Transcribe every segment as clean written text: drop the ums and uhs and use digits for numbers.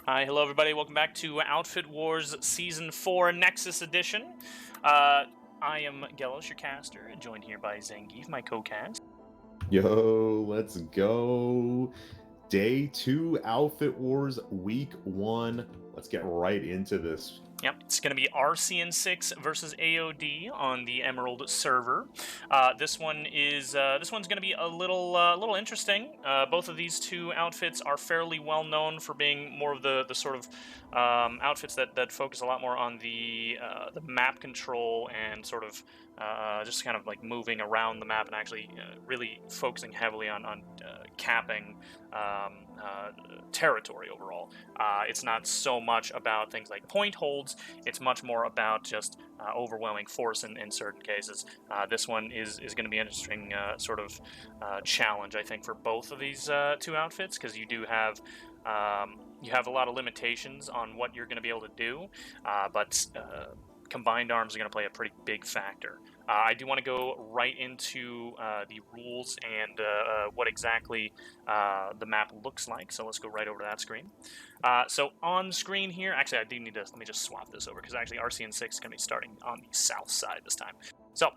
Hi, hello everybody. Welcome back to Outfit Wars Season 4 Nexus Edition. I am Gelos, your caster, joined here by Zangief, my co-cast. Yo, let's go. Day 2 Outfit Wars Week 1. Let's get right into this. Yep, it's going to be RCN6 versus AOD on the Emerald server. This one's going to be a little interesting. Both of these two outfits are fairly well known for being more of the sort of outfits that focus a lot more on the map control and sort of just kind of like moving around the map and actually really focusing heavily on capping territory overall. It's not so much about things like point holds. It's much more about just overwhelming force in certain cases. This one is going to be an interesting sort of challenge, I think, for both of these two outfits, because you do have you have a lot of limitations on what you're going to be able to do, but combined arms are going to play a pretty big factor. I do want to go right into the rules and what exactly the map looks like. So let's go right over to that screen. So on screen here, actually I do need to, let me just swap this over because actually RCN6 is going to be starting on the south side this time. So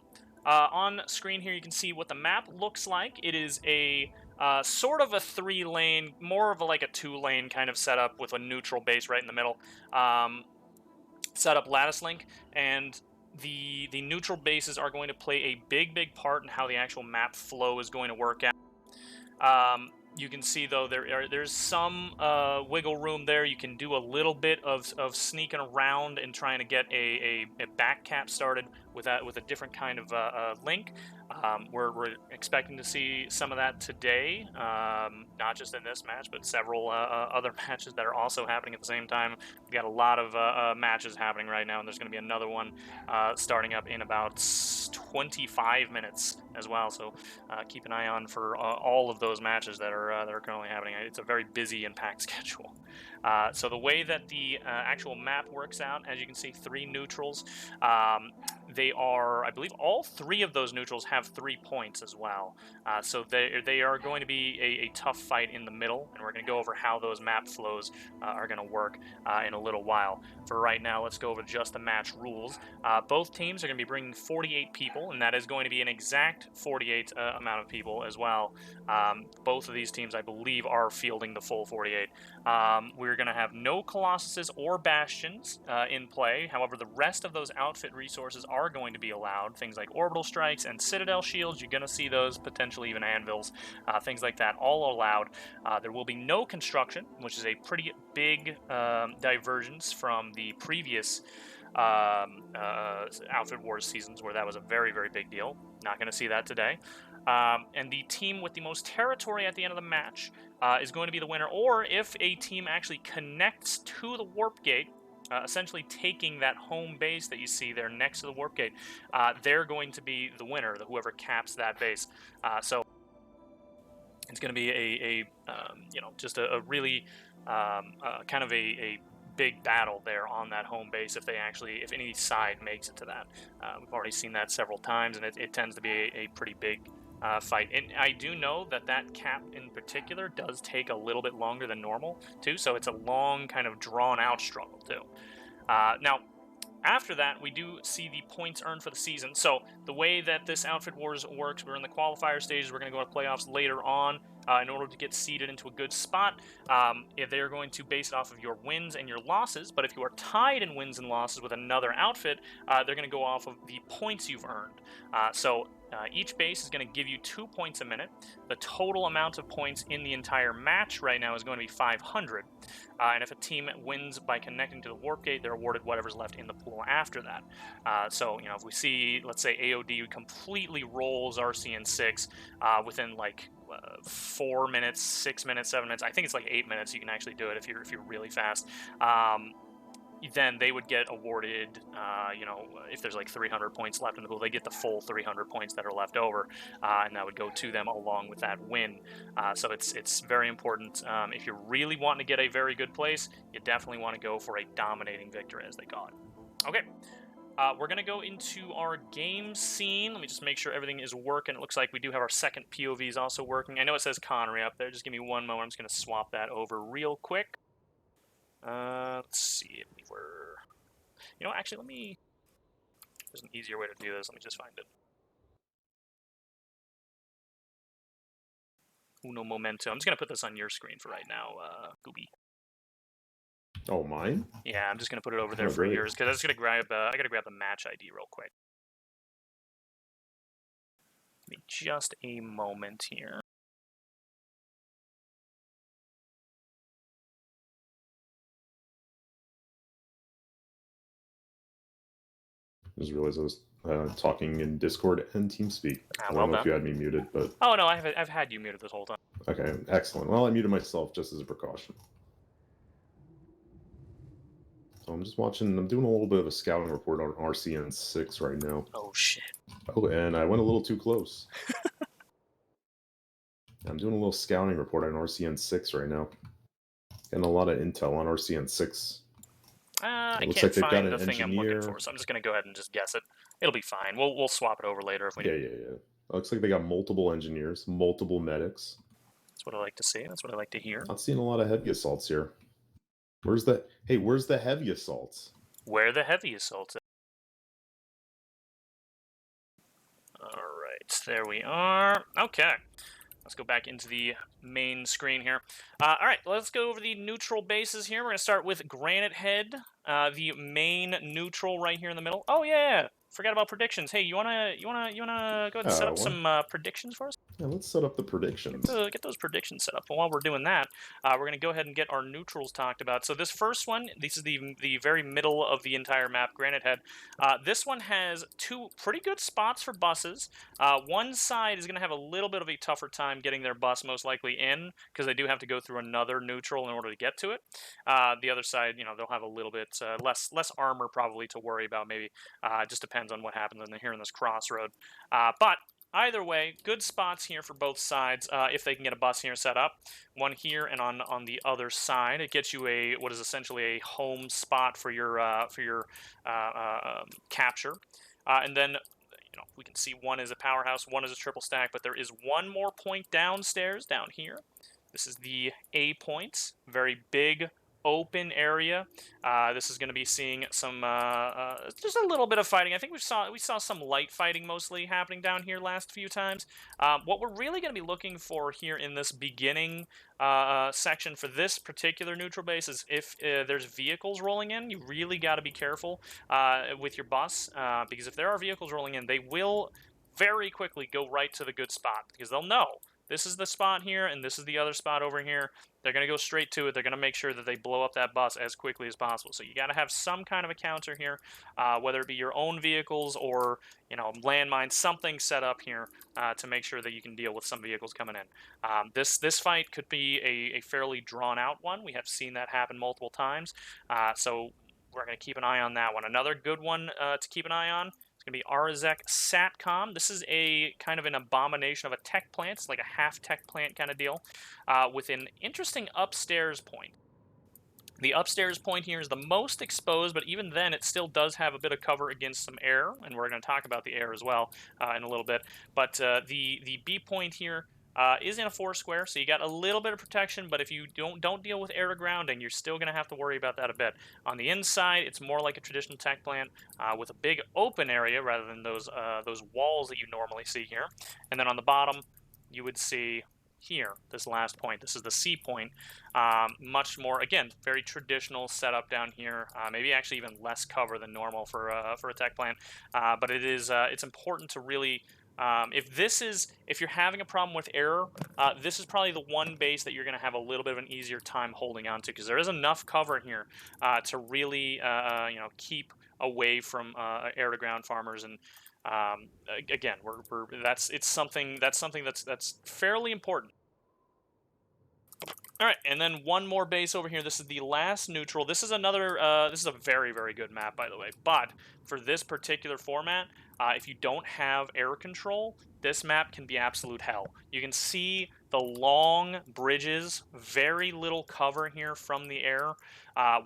on screen here you can see what the map looks like. It is a sort of a 3-lane, more of like a 2-lane kind of setup with a neutral base right in the middle. Setup lattice link, and the neutral bases are going to play a big part in how the actual map flow is going to work out. You can see though there's some wiggle room there. You can do a little bit of sneaking around and trying to get a back cap started with a different kind of link. We're expecting to see some of that today, not just in this match, but several other matches that are also happening at the same time. We've got a lot of matches happening right now, and there's going to be another one starting up in about 25 minutes as well. So keep an eye on for all of those matches that are currently happening. It's a very busy and packed schedule. So the way that the actual map works out, as you can see, 3 neutrals. They are, I believe, all 3 of those neutrals have 3 points as well. So they are going to be a tough fight in the middle, and we're going to go over how those map flows are going to work in a little while. For right now, let's go over just the match rules. Both teams are going to be bringing 48 people, and that is going to be an exact 48 amount of people as well. Both of these teams, I believe, are fielding the full 48. We're going to have no Colossuses or Bastions in play. However, the rest of those outfit resources are going to be allowed. Things like Orbital Strikes and Citadel Shields, you're going to see those, potentially even Anvils, things like that, all allowed. There will be no Construction, which is a pretty big divergence from the previous Outfit Wars seasons where that was a very big deal. Not going to see that today. And the team with the most territory at the end of the match is going to be the winner, or if a team actually connects to the warp gate, essentially taking that home base that you see there next to the warp gate, they're going to be the winner, whoever caps that base. So it's going to be just a really kind of a big battle there on that home base if any side makes it to that. We've already seen that several times, and it tends to be a pretty big fight. And I do know that cap in particular does take a little bit longer than normal too, so it's a long kind of drawn out struggle too. Now after that, we do see the points earned for the season. So the way that this Outfit Wars works, we're in the qualifier stages. We're going to go to playoffs later on in order to get seeded into a good spot. They're going to base it off of your wins and your losses. But if you are tied in wins and losses with another outfit, they're going to go off of the points you've earned. So each base is going to give you 2 points a minute. The total amount of points in the entire match right now is going to be 500. And if a team wins by connecting to the warp gate, they're awarded whatever's left in the pool after that. So, if we see, let's say AOD completely rolls RCN6 within like 4 minutes, 6 minutes, 7 minutes, I think it's like 8 minutes you can actually do it if you're really fast. Then they would get awarded, if there's like 300 points left in the pool, they get the full 300 points that are left over, and that would go to them along with that win. So it's very important. If you're really wanting to get a very good place, you definitely want to go for a dominating victory, as they call it. Okay. We're going to go into our game scene. Let me just make sure everything is working. It looks like we do have our second POVs also working. I know it says Connery up there. Just give me one moment. I'm just going to swap that over real quick. Let's see if we were... You know, actually, let me... There's an easier way to do this. Let me just find it. Uno momento. I'm just going to put this on your screen for right now, Gooby. Oh, mine? Yeah, I'm just going to put it over there for yours, because I was going to grab... I got to grab the match ID real quick. Give me just a moment here. I just realized I was talking in Discord and TeamSpeak. I don't know if you had me muted, but... Oh, no, I've had you muted this whole time. Okay, excellent. Well, I muted myself just as a precaution. So I'm just watching... I'm doing a little bit of a scouting report on RCN6 right now. Oh, shit. Oh, and I went a little too close. I'm doing a little scouting report on RCN6 right now. Getting a lot of intel on RCN6. I can't find the thing I'm looking for, so I'm just going to go ahead and just guess it. It'll be fine. We'll swap it over later if we need. Yeah. Looks like they got multiple engineers, multiple medics. That's what I like to see. That's what I like to hear. Not seeing a lot of heavy assaults here. Where's the heavy assaults? Where the heavy assaults? Alright, there we are. Okay. Let's go back into the main screen here. Alright, let's go over the neutral bases here. We're going to start with Granite Head, the main neutral right here in the middle. Oh, yeah. Forgot about predictions. Hey, you wanna go ahead and set up some predictions for us? Yeah, let's set up the predictions. Get those predictions set up. But while we're doing that, we're going to go ahead and get our neutrals talked about. So this first one, this is the very middle of the entire map, Granite Head. This one has two pretty good spots for buses. One side is going to have a little bit of a tougher time getting their bus most likely in, because they do have to go through another neutral in order to get to it. The other side, they'll have a little bit less armor probably to worry about, maybe. It just depends on what happens here in this crossroad. But either way, good spots here for both sides if they can get a bus here set up. One here and on the other side. It gets you what is essentially a home spot for your capture. And then we can see one is a powerhouse, one is a triple stack, but there is one more point downstairs down here. This is the A point, very big open area. This is going to be seeing some just a little bit of fighting. I think we saw some light fighting mostly happening down here last few times. What we're really going to be looking for here in this beginning section for this particular neutral base is if there's vehicles rolling in, you really got to be careful with your bus, because if there are vehicles rolling in, they will very quickly go right to the good spot, because they'll know this is the spot here and this is the other spot over here. They're going to go straight to it. They're going to make sure that they blow up that bus as quickly as possible. So you got to have some kind of a counter here, whether it be your own vehicles or landmines, something set up here to make sure that you can deal with some vehicles coming in. This fight could be a fairly drawn out one. We have seen that happen multiple times. So we're going to keep an eye on that one. Another good one to keep an eye on, going to be RCN6 Satcom. This is a kind of an abomination of a tech plant. It's like a half tech plant kind of deal with an interesting upstairs point. The upstairs point here is the most exposed, but even then it still does have a bit of cover against some air, and we're going to talk about the air as well in a little bit. But the B point here is in a 4 square, so you got a little bit of protection, but if you don't deal with air to grounding, you're still going to have to worry about that a bit. On the inside, it's more like a traditional tech plant with a big open area rather than those walls that you normally see here. And then on the bottom, you would see here, this last point. This is the C point. Much more, again, very traditional setup down here. Maybe actually even less cover than normal for a tech plant. But it's important to really... if you're having a problem with error, this is probably the one base that you're going to have a little bit of an easier time holding on to, because there is enough cover here to really keep away from air to ground farmers. And again, that's something that's fairly important. All right, and then one more base over here. This is the last neutral. This is another. This is a very, very good map, by the way. But for this particular format, if you don't have air control, this map can be absolute hell. You can see the long bridges, very little cover here from the air.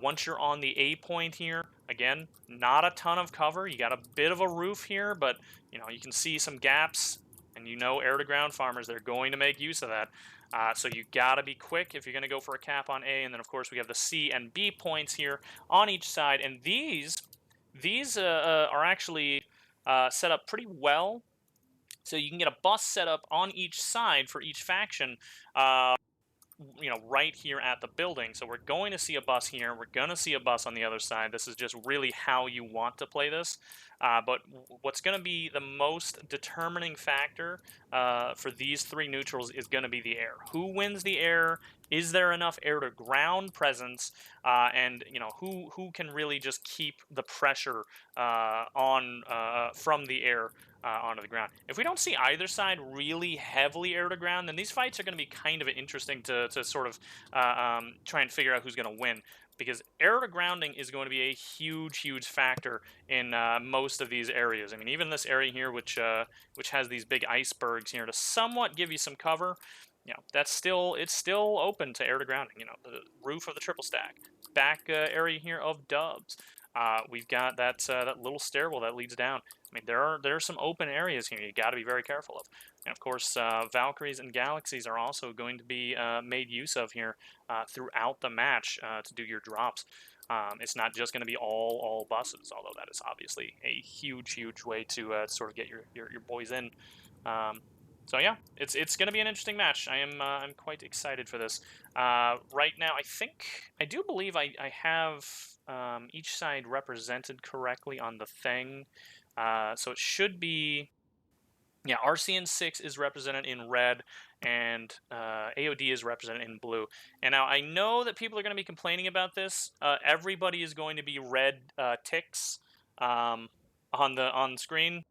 Once you're on the A point here, again, not a ton of cover. You got a bit of a roof here, but you can see some gaps, and air to ground farmers, they're going to make use of that. So you gotta be quick if you're gonna go for a cap on A, and then of course we have the C and B points here on each side, and these are actually set up pretty well. So you can get a bus set up on each side for each faction. Right here at the building. So we're going to see a bus here. We're going to see a bus on the other side. This is just really how you want to play this. But what's going to be the most determining factor for these three neutrals is going to be the air. Who wins the air? Is there enough air-to-ground presence? And who can really just keep the pressure on from the air onto the ground. If we don't see either side really heavily air to ground, then these fights are going to be kind of interesting to sort of try and figure out who's going to win. Because air to grounding is going to be a huge factor in most of these areas. I mean, even this area here, which has these big icebergs here to somewhat give you some cover, it's still open to air to grounding. The roof of the triple stack, back area here of dubs. We've got that little stairwell that leads down. I mean, there are some open areas here you got to be very careful of. And of course, Valkyries and Galaxies are also going to be made use of here throughout the match to do your drops. It's not just going to be all buses, although that is obviously a huge way to sort of get your boys in. So yeah, it's going to be an interesting match. I'm quite excited for this. Right now, I do believe I have each side represented correctly on the thing. So it should be, yeah, RCN6 is represented in red, and AOD is represented in blue. And now I know that people are going to be complaining about this. Everybody is going to be red ticks on screen.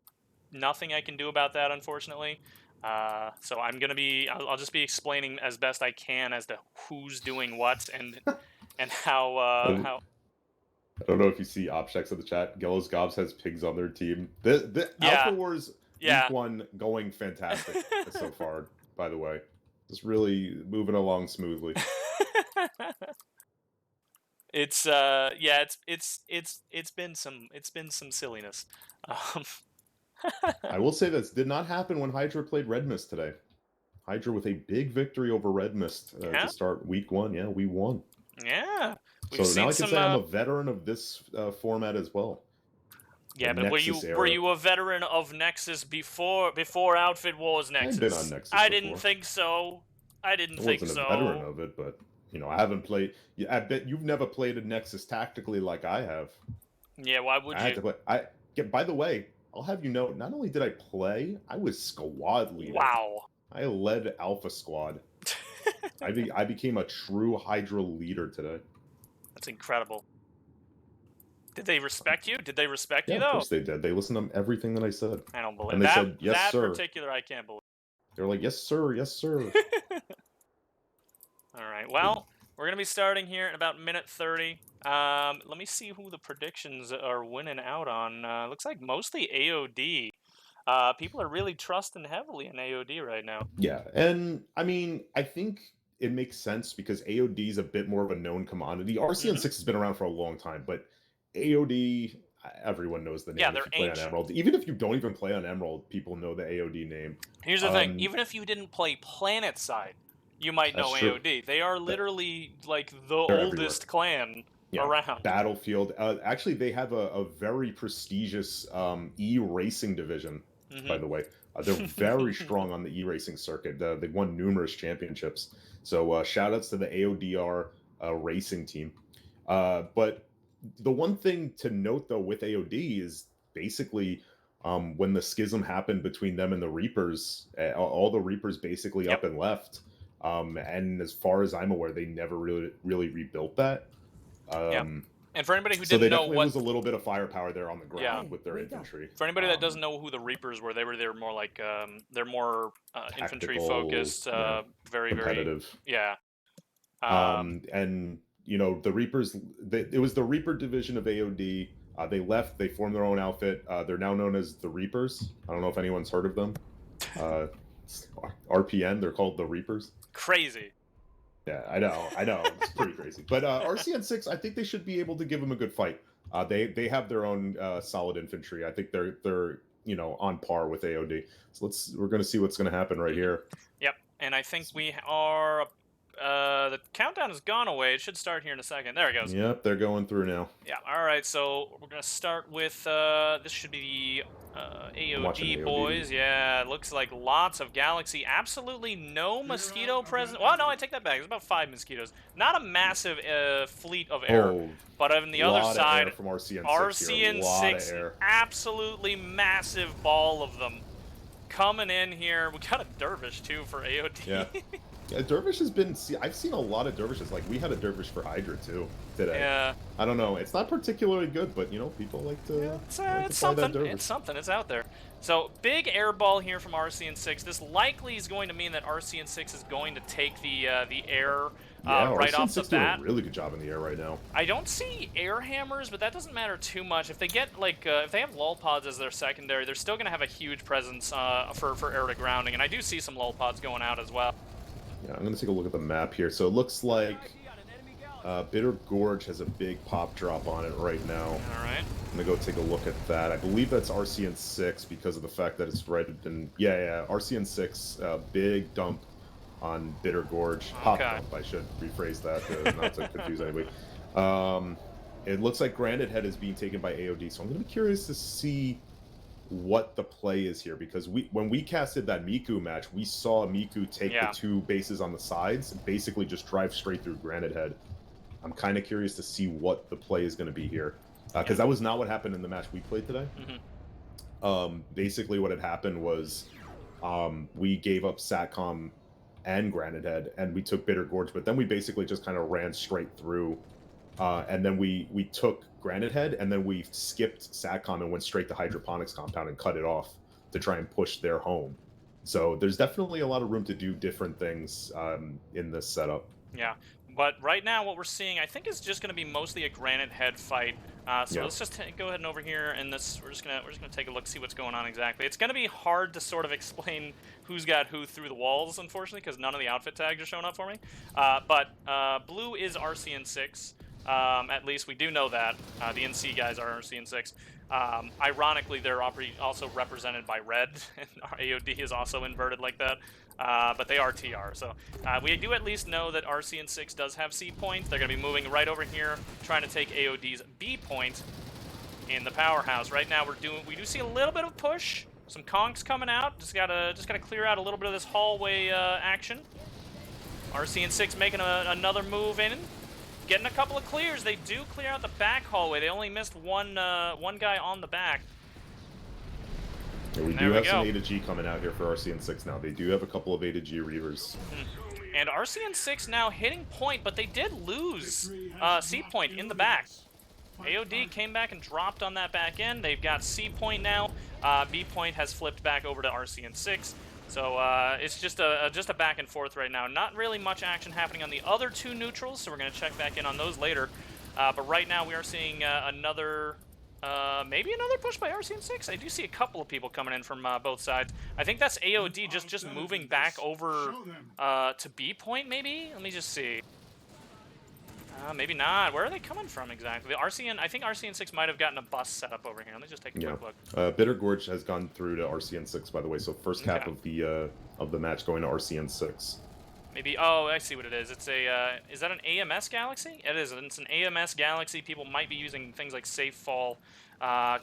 Nothing I can do about that, unfortunately. So I'll just be explaining as best I can as to who's doing what and how. I don't know if you see Opchecks in the chat. Gillo's Gobs has pigs on their team. The Alpha Wars week 1 going fantastic so far, by the way. Just really moving along smoothly. It's been some silliness. I will say this did not happen when Hydra played Red Mist today. Hydra with a big victory over Red Mist to start week 1. Yeah, we won. Yeah. So now I can say I'm a veteran of this format as well. Yeah, but were you a veteran of Nexus before Outfit Wars Nexus? I've been on Nexus I didn't think so. I wasn't a veteran of it, but I haven't played. I bet you've never played a Nexus tactically like I have. Yeah, why would you? I had to play. By the way, I'll have you know, not only did I play, I was squad leader. Wow. I led Alpha Squad. I became a true Hydra leader today. That's incredible. Did they respect you? Did they respect you, though? Of course they did. They listened to everything that I said. I don't believe and they said, yes, sir. That particular, I can't believe. They're like, yes, sir. Yes, sir. All right. Well, we're going to be starting here in about minute 30. Let me see who the predictions are winning out on. Looks like mostly AOD. People are really trusting heavily in AOD right now. Yeah, and I mean, I think it makes sense because AOD is a bit more of a known commodity. RCN6 has been around for a long time, but AOD, everyone knows the name. Yeah, they're if you play on Emerald. Even if you don't even play on Emerald, people know the AOD name. Here's the thing: even if you didn't play Planet Side, you might know AOD. They are literally like the oldest clan around. Battlefield. Actually, they have a very prestigious e-racing division. By the way, they're very strong on the e-racing circuit. They won numerous championships. So shout outs to the A0DR racing team. But the one thing to note though with AOD is basically when the schism happened between them and the Reapers, all the Reapers basically up and left. And as far as I'm aware, they never really rebuilt that. And for anybody who didn't know what, was a little bit of firepower there on the ground with their infantry. For anybody that doesn't know who the Reapers were, they're more like they're more infantry focused, very competitive. And the Reapers. It was the Reaper division of AOD. They left. They formed their own outfit. They're now known as the Reapers. I don't know if anyone's heard of them. RPN. They're called the Reapers. Crazy. Yeah, I know. It's pretty crazy. But RCN6, I think they should be able to give them a good fight. They have their own solid infantry. I think they're on par with AOD. So we're going to see what's going to happen right here. Yep. And I think we are. The countdown has gone away. It should start here in a second. There it goes. Yep, they're going through now. Yeah. All right. So we're gonna start with. This should be the I'm watching AOD AOD. boys. Yeah. It looks like lots of Galaxy. Absolutely no mosquito present. Well, no, I take that back. It's about 5 mosquitoes. Not a massive fleet of air. Oh, But on the other lot side, of air from RCN6 here. Lot of RCN6, air. absolutely massive ball of them coming in here. We got a dervish too for AOD. Yeah. Yeah, Dervish has been. I've seen a lot of Dervishes. Like we had a Dervish for Hydra too today. Yeah. I don't know. It's not particularly good, but you know, people like to. Yeah, like to it's fly something. that Dervish. It's something. It's out there. So big air ball here from RCN6. This likely is going to mean that RCN6 is going to take the air Yeah, right off the RCN6 doing bat. a really good job in the air right now. I don't see air hammers, but that doesn't matter too much. If they get like if they have lull pods as their secondary, they're still going to have a huge presence for air to grounding, and I do see some lull pods going out as well. Yeah, I'm gonna take a look at the map here. So it looks like Bitter Gorge has a big pop drop on it right now. All right. I'm gonna go take a look at that. I believe that's RCN6 because of the fact that it's right in. Yeah, RCN6 big dump on Bitter Gorge. Pop Okay. dump. I should rephrase that not to confuse anybody. It looks like Granite Head is being taken by AOD, so I'm gonna be curious to see what the play is here because when we casted that Miku match, we saw Miku take the 2 bases on the sides and basically just drive straight through Granite Head. I'm kind of curious to see what the play is going to be here because that was not what happened in the match we played today. Basically, what had happened was we gave up Satcom and Granite Head and we took Bitter Gorge, but then we basically just kind of ran straight through. And then we took Granite Head, and then we skipped Satcom and went straight to Hydroponics Compound and cut it off to try and push their home. So there's definitely a lot of room to do different things in this setup. Yeah, but right now what we're seeing, I think, is just going to be mostly a Granite Head fight. So let's just go ahead and over here, and this we're just gonna take a look, see what's going on exactly. It's going to be hard to sort of explain who's got who through the walls, unfortunately, because none of the outfit tags are showing up for me. But blue is RCN6. At least we do know that. The NC guys are RCN6. Ironically, they're also represented by red, and our AOD is also inverted like that. But they are TR, so we do at least know that RCN6 does have C points. They're going to be moving right over here, trying to take AOD's B point in the powerhouse. Right now, we do see a little bit of push. Some conks coming out. Just gotta clear out a little bit of this hallway action. RCN6 making another move in. Getting a couple of clears. They do clear out the back hallway. They only missed one guy on the back. Yeah, we do have some A to G coming out here for RCN6 now. They do have a couple of A to G Reavers. And RCN6 now hitting point, but they did lose C point in the back. AOD came back and dropped on that back end. They've got C point now. B point has flipped back over to RCN6. So it's just a back and forth right now. Not really much action happening on the other 2 neutrals, so we're going to check back in on those later. But right now we are seeing maybe another push by RCN6. I do see a couple of people coming in from both sides. I think that's AOD just moving back over to B point, maybe? Let me just see. Maybe not. Where are they coming from exactly? I think RCN6 might have gotten a bus set up over here. Let me just take a quick look. Bitter Gorge has gone through to RCN6, by the way. So first half of the match going to RCN6. Maybe. Oh, I see what it is. It's a. Is that an AMS Galaxy? It is. It's an AMS Galaxy. People might be using things like Safe Fall.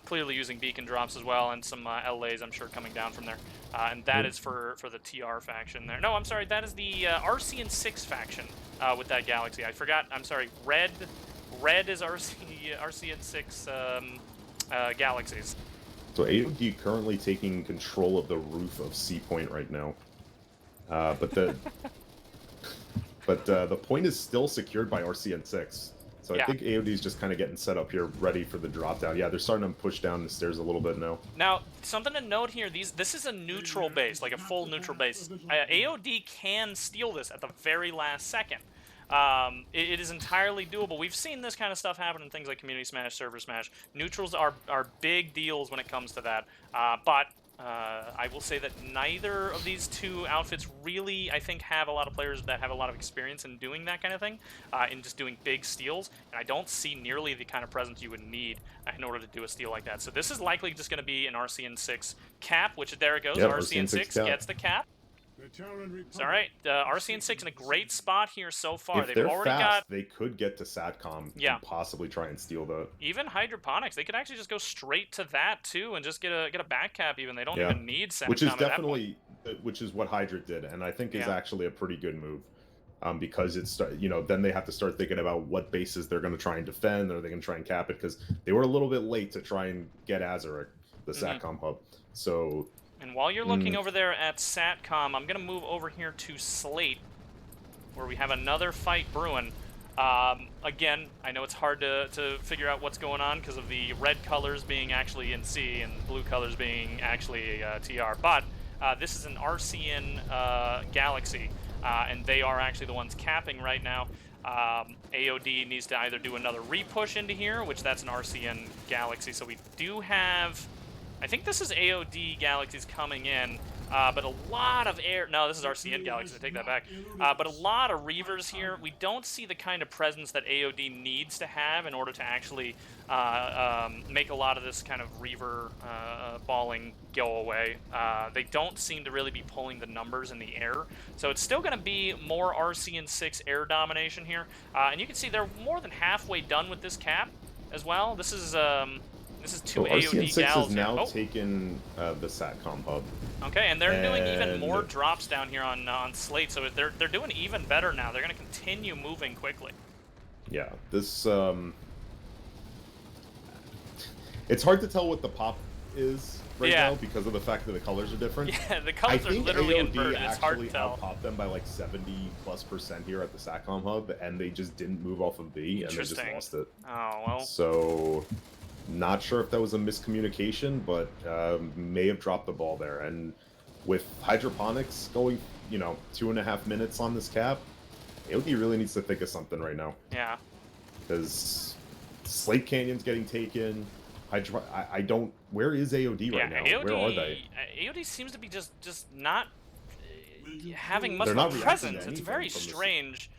Clearly using beacon drops as well, and some LAs, I'm sure, coming down from there. And that is for the TR faction there. No, I'm sorry, that is the RCN6 faction with that Galaxy. I forgot, I'm sorry, red is RCN6 Galaxies. So AOD currently taking control of the roof of C Point right now. But the point is still secured by RCN6. So I think AOD is just kind of getting set up here, ready for the drop down. Yeah, they're starting to push down the stairs a little bit now. Now, something to note here, this is a neutral base, like a full neutral base. AOD can steal this at the very last second. It is entirely doable. We've seen this kind of stuff happen in things like Community Smash, Server Smash. Neutrals are big deals when it comes to that. But I will say that neither of these 2 outfits really, I think, have a lot of players that have a lot of experience in doing that kind of thing, in just doing big steals, and I don't see nearly the kind of presence you would need in order to do a steal like that. So this is likely just going to be an RCN6 cap, which there it goes, RCN6 gets the cap. It's all right. RCN6 in a great spot here so far. If They've they're already fast, got... they could get to Satcom Yeah. and possibly try and steal the... Even hydroponics, they could actually just go straight to that too and just get a back cap even. They don't Yeah. even need Which is Satcom at that point. definitely... Which is what Hydra did, and I think is Yeah. actually a pretty good move. Because it's, you know, then they have to start thinking about what bases they're going to try and defend, or they can try and cap it, because they were a little bit late to try and get Azaric, the Satcom hub. So... And while you're looking over there at Satcom, I'm going to move over here to Slate, where we have another fight brewing. Again, I know it's hard to figure out what's going on because of the red colors being actually in C and blue colors being actually TR, but this is an RCN Galaxy, and they are actually the ones capping right now. AOD needs to either do another repush into here, which that's an RCN Galaxy, so we do have... I think this is AOD Galaxies coming in, but a lot of air... No, this is RCN Galaxies, I take that back. But a lot of Reavers here. We don't see the kind of presence that AOD needs to have in order to actually make a lot of this kind of Reaver balling go away. They don't seem to really be pulling the numbers in the air. So it's still going to be more RCN6 air domination here. And you can see they're more than halfway done with this cap as well. This is two AOD RCN6 gals has now here. taken the Satcom hub. Okay, and they're doing even more drops down here on Slate, so they're doing even better now. They're going to continue moving quickly. Yeah, this it's hard to tell what the pop is right now because of the fact that the colors are different. Yeah, the colors are literally AOD inverted. It's hard to tell. Outpopped them by like 70+% here at the Satcom hub, and they just didn't move off of B, and they just lost it. Oh well. So, not sure if that was a miscommunication, but may have dropped the ball there. And with hydroponics going, you know, 2.5 minutes on this cap, AOD really needs to think of something right now. Yeah. Because Slate Canyon's getting taken. I don't... Where is AOD right now? AOD, where are they? AOD seems to be just not having much of a presence. It's very strange.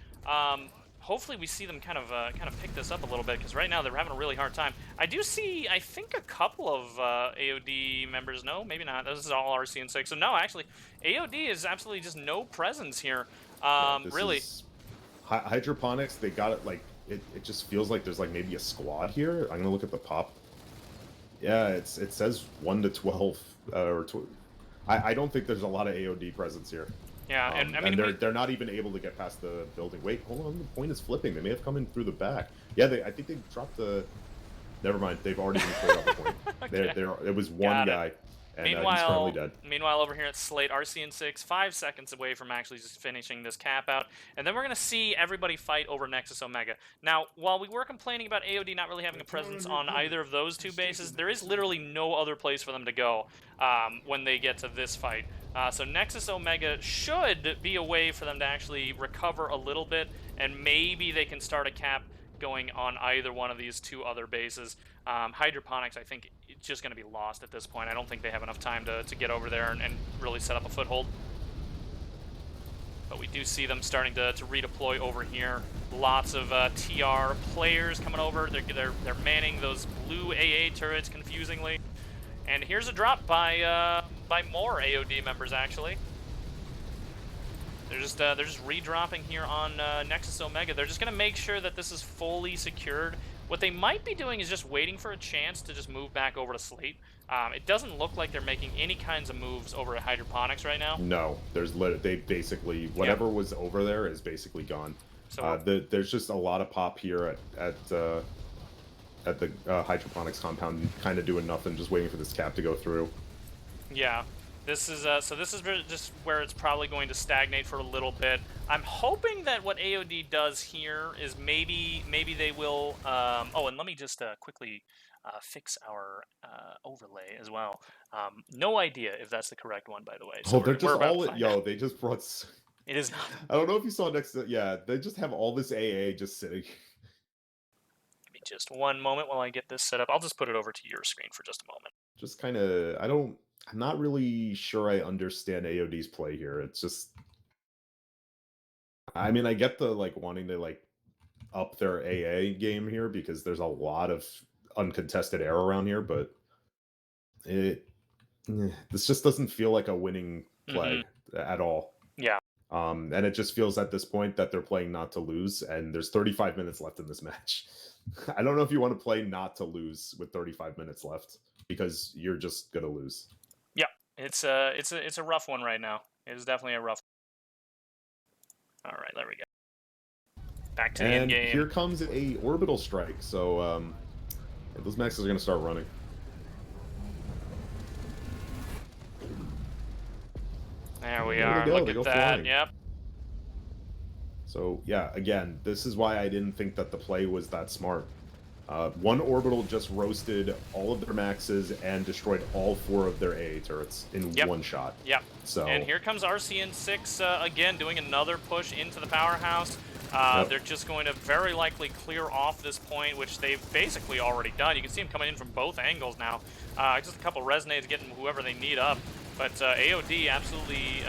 Hopefully we see them kind of pick this up a little bit, because right now they're having a really hard time. I do see, I think, a couple of AOD members. No, maybe not. This is all RCN6. So no, actually, AOD is absolutely just no presence here. Really. Hydroponics, they got it, like, it just feels like there's like maybe a squad here. I'm gonna look at the pop. Yeah, it says 1 to 12 I don't think there's a lot of AOD presence here. Yeah, and I mean, they're not even able to get past the building. Wait, hold on, the point is flipping. They may have come in through the back. Yeah, I think they dropped the... Never mind, they've already been cleared off the point. Okay. It was one guy, and he's currently dead. Meanwhile, over here at Slate, RCN6, 5 seconds away from actually just finishing this cap out. And then we're going to see everybody fight over Nexus Omega. Now, while we were complaining about AOD not really having a presence on either of those two bases, there is literally no other place for them to go when they get to this fight. So Nexus Omega should be a way for them to actually recover a little bit, and maybe they can start a cap going on either one of these two other bases. Hydroponics, I think, it's just going to be lost at this point. I don't think they have enough time to get over there and really set up a foothold. But we do see them starting to redeploy over here. Lots of TR players coming over. They're manning those blue AA turrets confusingly. And here's a drop by more AOD members, actually. They're just redropping here on Nexus Omega. They're just going to make sure that this is fully secured. What they might be doing is just waiting for a chance to just move back over to Slate. It doesn't look like they're making any kinds of moves over at Hydroponics right now. No, they basically, whatever was over there is basically gone. So there's just a lot of pop here at the Hydroponics compound, kind of doing nothing, just waiting for this cap to go through. Yeah. This is so this is just where it's probably going to stagnate for a little bit. I'm hoping that what AOD does here is maybe they will... oh, and let me just quickly fix our overlay as well. No idea if that's the correct one, by the way. So they're just they just brought... It is not. I don't know if you saw next to... Yeah, they just have all this AA just sitting. Give me just one moment while I get this set up. I'll just put it over to your screen for just a moment. Just kind of... I'm not really sure I understand AOD's play here. It's just... I mean, I get the, like, wanting to, like, up their AA game here, because there's a lot of uncontested air around here, but this just doesn't feel like a winning play. at all. Yeah. And it just feels at this point that they're playing not to lose, and there's 35 minutes left in this match. I don't know if you want to play not to lose with 35 minutes left because you're just gonna lose. Yeah. It's a rough one right now. It is definitely a rough. All right, there we go. Back to the end game. Here comes a orbital strike. So those maxes are gonna start running. There we are. Look at that. Flying. Yep. So yeah, again, this is why I didn't think that the play was that smart. One orbital just roasted all of their maxes and destroyed all 4 of their AA turrets in one shot. Yep. So and here comes RCN6 again doing another push into the powerhouse. They're just going to very likely clear off this point, which they've basically already done. You can see them coming in from both angles now. Just a couple resonates getting whoever they need up. But AOD, absolutely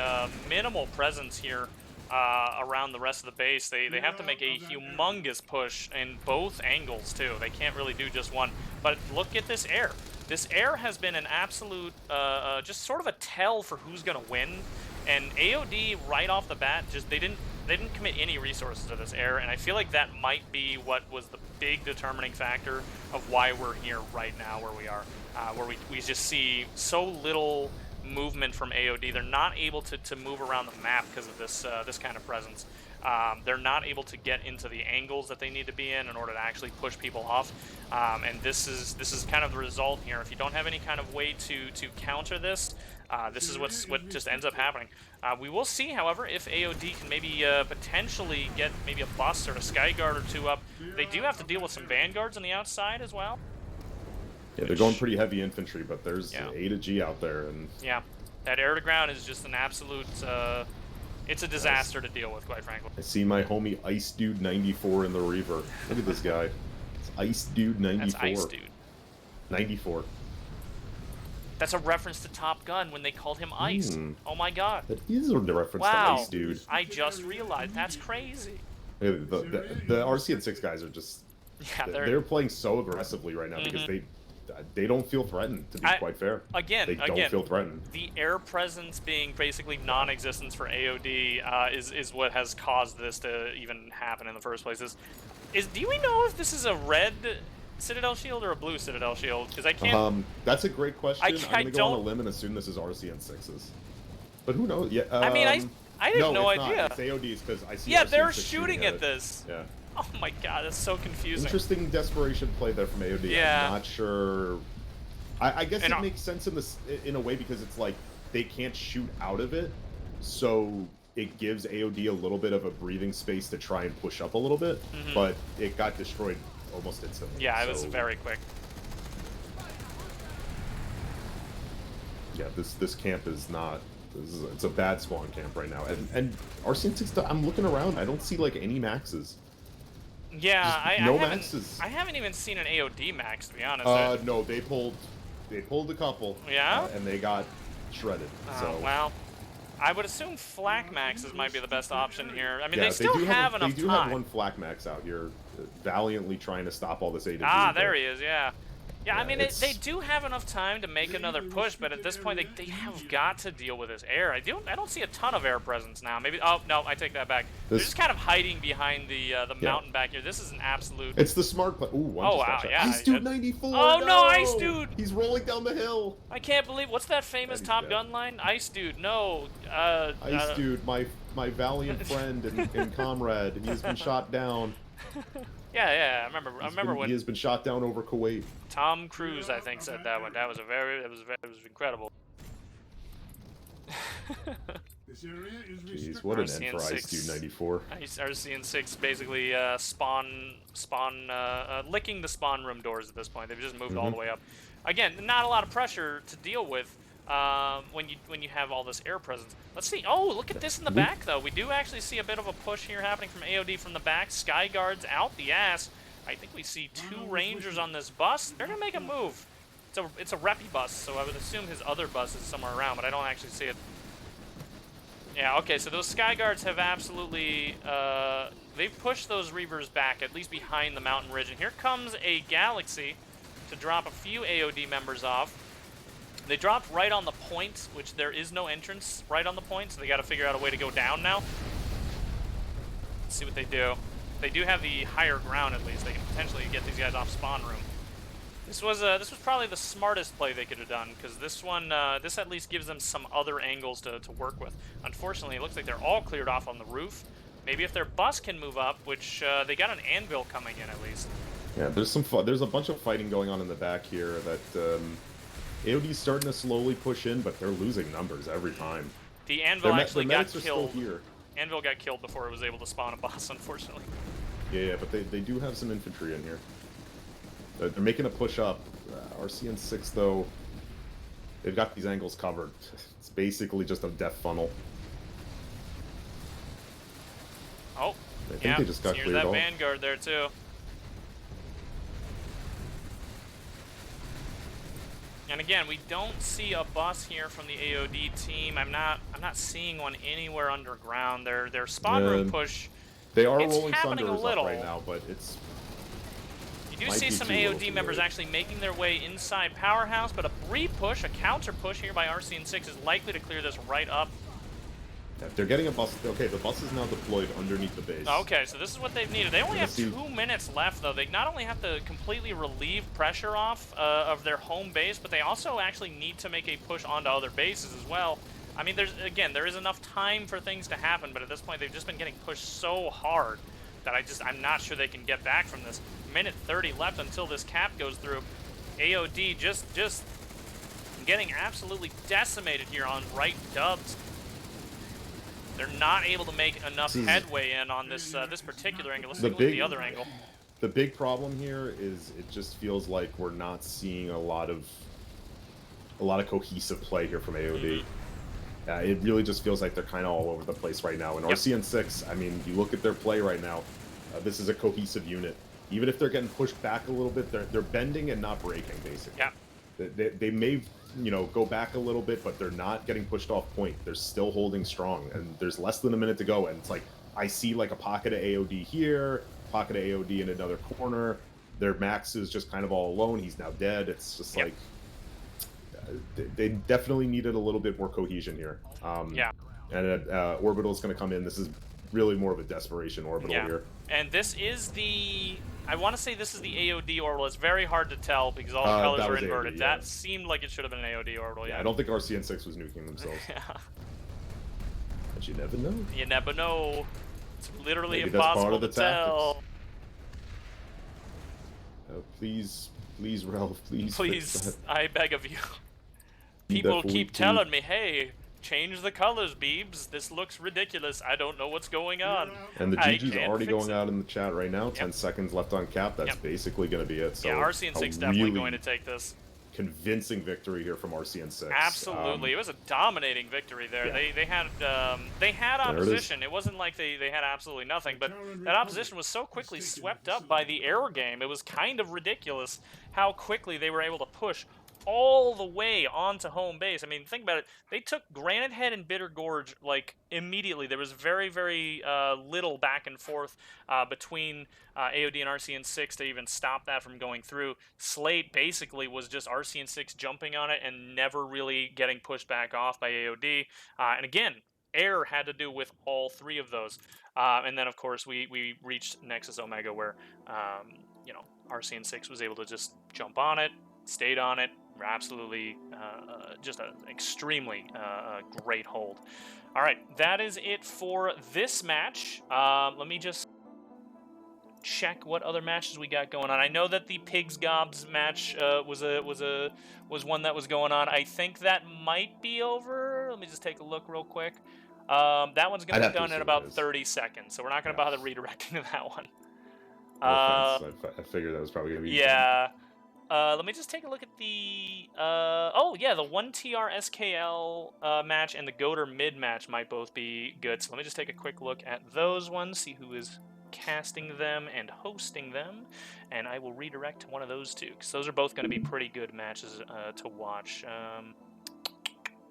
minimal presence here around the rest of the base. They have to make a humongous push in both angles, too. They can't really do just one. But look at this air. This air has been an absolute, just sort of a tell for who's going to win. And AOD, right off the bat, just they didn't commit any resources to this air, and I feel like that might be what was the big determining factor of why we're here right now where we are, where we just see so little movement from AOD. They're not able to move around the map because of this this kind of presence. They're not able to get into the angles that they need to be in order to actually push people off. And this is kind of the result here. If you don't have any kind of way to counter this, this is what just ends up happening. We will see, however, if AOD can maybe potentially get maybe a bus or a Skyguard or 2 up. They do have to deal with some Vanguards on the outside as well. Yeah, they're going pretty heavy infantry, but there's A to G out there. And yeah, that air to ground is just an absolute... it's a disaster to deal with, quite frankly. I see my homie Ice Dude 94 in the Reaver. Look at this guy. It's Ice Dude 94. That's Ice Dude. 94. That's a reference to Top Gun when they called him Ice. Oh my god. That is a reference to Ice Dude. I just realized. That's crazy. The RCN6 guys are just... Yeah, they're playing so aggressively right now because they don't feel threatened, to be quite fair. They don't feel threatened. The air presence being basically non-existence for AOD is what has caused this to even happen in the first place. Do we know if this is a red Citadel shield or a blue Citadel shield? Because I can't... that's a great question. I'm going to go on a limb and assume this is RCN6's. But who knows? Yeah. I mean, I have no idea. Not. It's AOD's because I see. Yeah, they're shooting at this. Yeah. Oh my god, that's so confusing. Interesting desperation play there from AOD. Yeah. I'm not sure. I guess it makes sense in a way because it's like they can't shoot out of it, so it gives AOD a little bit of a breathing space to try and push up a little bit. But it got destroyed almost instantly. Yeah, it was very quick. Yeah, this camp is not. It's a bad spawn camp right now, and RCN6. I'm looking around. I don't see like any maxes. Yeah, no maxes. I haven't even seen an AOD max, to be honest. No, they pulled a couple. Yeah. And they got shredded. So well, I would assume flak maxes might be the best option here. I mean, yeah, they still have enough time. They do have one flak max out here, valiantly trying to stop all this A to G. There he is. Yeah. Yeah, I mean, they do have enough time to make another push, but at this point, they have got to deal with this air. I don't see a ton of air presence now. Maybe. Oh no, I take that back. They're just kind of hiding behind the mountain back here. This is an absolute. It's the smart play. Ooh, wow, yeah. Ice Dude 94. Oh no, Ice Dude. He's rolling down the hill. I can't believe. What's that famous Top Gun line? Ice Dude, no. Ice Dude, my valiant friend and comrade. He's been shot down. Yeah, I remember when he has been shot down over Kuwait. Tom Cruise, I think, said that one. That was it was incredible. Jeez, what an end for Ice Dude 94. RCN6 basically licking the spawn room doors at this point. They've just moved all the way up. Again, not a lot of pressure to deal with when you have all this air presence. Let's see. Oh, look at this in the back, though. We do actually see a bit of a push here happening from AOD from the back. Skyguards out the ass. I think we see 2 Rangers on this bus. They're going to make a move. It's a reppy bus, so I would assume his other bus is somewhere around, but I don't actually see it. Yeah, okay, so those Skyguards have absolutely... they've pushed those Reavers back, at least behind the mountain ridge. And here comes a Galaxy to drop a few AOD members off. They dropped right on the point, which there is no entrance right on the point, so they got to figure out a way to go down now. Let's see what they do. They do have the higher ground at least. They can potentially get these guys off spawn room. This was probably the smartest play they could have done, because this one, this at least gives them some other angles to work with. Unfortunately, it looks like they're all cleared off on the roof. Maybe if their bus can move up, which they got an anvil coming in at least. Yeah, there's a bunch of fighting going on in the back here that AOD's starting to slowly push in, but they're losing numbers every time. The anvil actually got killed. Still here. Anvil got killed before it was able to spawn a boss, unfortunately. Yeah, but they do have some infantry in here. They're making a push up. RCN6, though, they've got these angles covered. It's basically just a death funnel. Oh, I think they just got here's cleared that off. Vanguard there, too. And again, we don't see a bus here from the AOD team. I'm not seeing one anywhere underground. Their spawn room push. They are it's rolling happening Thunders a little up right now, but it's. You do see some AOD members actually making their way inside Powerhouse, but a re-push, a counter push here by RCN6 is likely to clear this right up. Yeah, they're getting a bus. Okay, the bus is now deployed underneath the base. Okay, so this is what they've needed. They only have 2 minutes left, though. They not only have to completely relieve pressure off of their home base, but they also actually need to make a push onto other bases as well. I mean, there is enough time for things to happen, but at this point, they've just been getting pushed so hard that I'm not sure they can get back from this. Minute 30 left until this cap goes through. AOD just getting absolutely decimated here on right dubs. They're not able to make enough headway in on this this particular angle. Let's take a look at the other angle. The big problem here is it just feels like we're not seeing a lot of cohesive play here from AOD. It really just feels like they're kind of all over the place right now. And RCN6, I mean, you look at their play right now, this is a cohesive unit. Even if they're getting pushed back a little bit, they're bending and not breaking, basically. Yeah. They may, go back a little bit, but they're not getting pushed off point. They're still holding strong, and there's less than a minute to go, and it's like, I see like a pocket of AOD here, pocket of AOD in another corner. Their Max is just kind of all alone. He's now dead. It's just like, they definitely needed a little bit more cohesion here. And Orbital's going to come in. This is really more of a desperation orbital here. And this is I want to say this is the AOD orbital. It's very hard to tell because all the colors are inverted. AOD, that seemed like it should have been an AOD orbital, I don't think RCN6 was nuking themselves. But you never know. You never know. It's literally Maybe impossible that's to part of the tell. Please, Ralph, please. Please, I beg of you. People keep telling me, hey, change the colors, Beebs. This looks ridiculous. I don't know what's going on. And the GG's already going out in the chat right now. 10 seconds left on cap. That's basically going to be it. So RCN6 definitely going to take this. Convincing victory here from RCN6. Absolutely, it was a dominating victory there. They had opposition. It wasn't like they had absolutely nothing, but that opposition was so quickly swept up by the air game. It was kind of ridiculous how quickly they were able to push all the way onto home base. I mean, think about it. They took Granite Head and Bitter Gorge, like, immediately. There was very, very little back and forth between AOD and RCN6 to even stop that from going through. Slate basically was just RCN6 jumping on it and never really getting pushed back off by AOD. And again, air had to do with all 3 of those. And then, of course, we reached Nexus Omega where, RCN6 was able to just jump on it, stayed on it. Absolutely just an extremely great hold. All right, that is it for this match. Let me just check what other matches we got going on. I know that the Pigs Gobs match was one that was going on. I think that might be over. Let me just take a look real quick. That one's going to be done in about 30 seconds, so we're not going to bother redirecting to that one. I figured that was probably going to be let me just take a look at the the 1TR SKL match and the Goater mid match might both be good. So let me just take a quick look at those ones, see who is casting them and hosting them, and I will redirect to one of those two because those are both going to be pretty good matches to watch.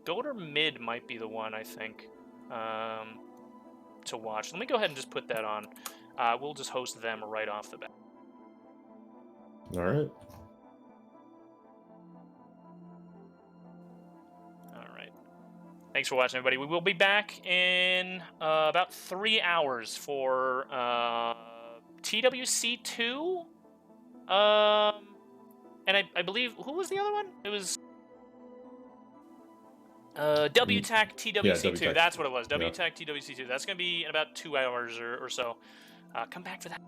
Goater mid might be the one I think to watch. Let me go ahead and just put that on. We'll just host them right off the bat. All right. Thanks for watching, everybody. We will be back in about 3 hours for TWC2. And I believe, who was the other one? It was WTAC TWC2. WTAC. That's what it was. Yeah. WTAC TWC2. That's going to be in about 2 hours or so. Come back for that.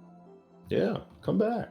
Yeah, come back.